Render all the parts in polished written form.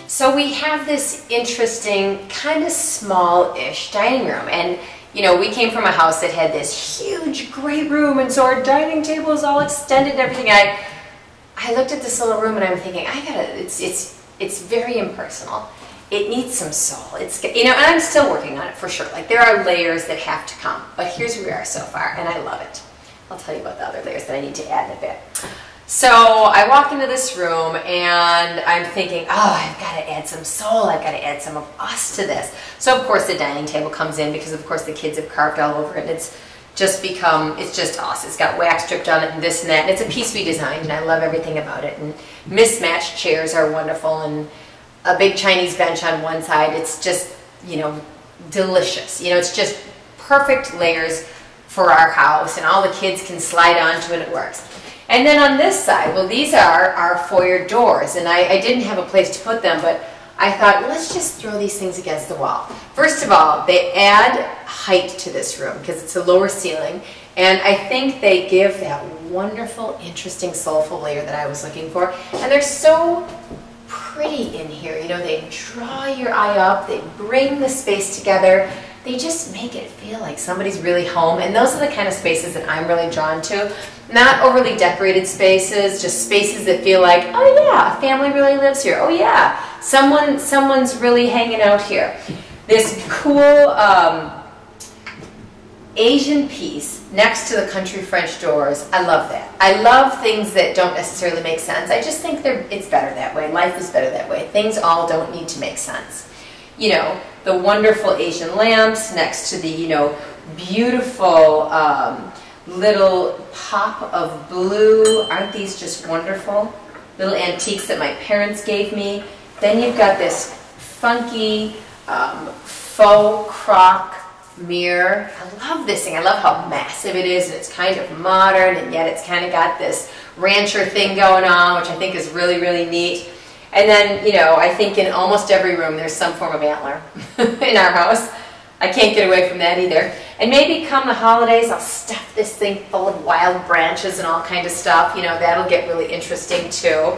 So we have this interesting, kind of small-ish dining room, and you know, we came from a house that had this huge, great room, and so our dining table is all extended and everything. I looked at this little room and I'm thinking, it's very impersonal. It needs some soul. It's, you know, and I'm still working on it for sure. Like, there are layers that have to come, but here's where we are so far, and I love it. I'll tell you about the other layers that I need to add in a bit. So I walk into this room and I'm thinking, oh, I've got to add some soul. I've got to add some of us to this. So of course the dining table comes in because of course the kids have carved all over it, and it's just us. It's got wax dripped on it and this and that. And it's a piece we designed and I love everything about it. And mismatched chairs are wonderful, and a big Chinese bench on one side. It's just, you know, delicious. You know, it's just perfect layers for our house, and all the kids can slide onto it. It works. And then on this side, well, these are our foyer doors, and I didn't have a place to put them, but I thought, well, let's just throw these things against the wall. First of all, they add height to this room because it's a lower ceiling, and I think they give that wonderful, interesting, soulful layer that I was looking for. And they're so pretty in here. You know, they draw your eye up, they bring the space together. They just make it feel like somebody's really home, and those are the kind of spaces that I'm really drawn to. Not overly decorated spaces, just spaces that feel like, oh yeah, a family really lives here. Oh yeah, someone's really hanging out here. This cool Asian piece next to the country French doors, I love that. I love things that don't necessarily make sense. I just think it's better that way. Life is better that way. Things all don't need to make sense. You know, the wonderful Asian lamps next to the, you know, beautiful little pop of blue. Aren't these just wonderful? Little antiques that my parents gave me. Then you've got this funky faux croc mirror. I love this thing. I love how massive it is, and it's kind of modern, and yet it's kind of got this rancher thing going on, which I think is really, really neat. And then, you know, I think in almost every room there's some form of antler in our house. I can't get away from that either. And maybe come the holidays, I'll stuff this thing full of wild branches and all kind of stuff. You know, that'll get really interesting too.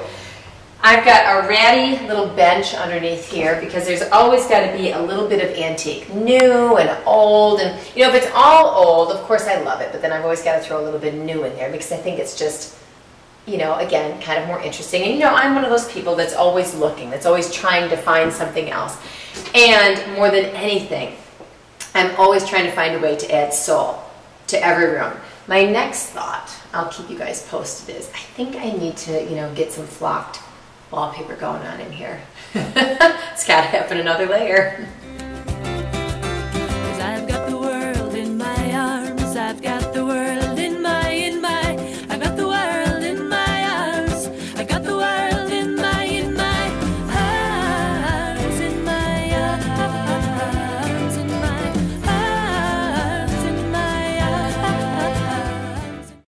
I've got a ratty little bench underneath here because there's always got to be a little bit of antique. New and old, and you know, if it's all old, of course I love it, but then I've always got to throw a little bit new in there because I think it's just, you know, again, kind of more interesting. And you know, I'm one of those people that's always looking, that's always trying to find something else. And more than anything, I'm always trying to find a way to add soul to every room. My next thought, I'll keep you guys posted, is I think I need to, you know, get some flocked wallpaper going on in here. It's got to have another layer.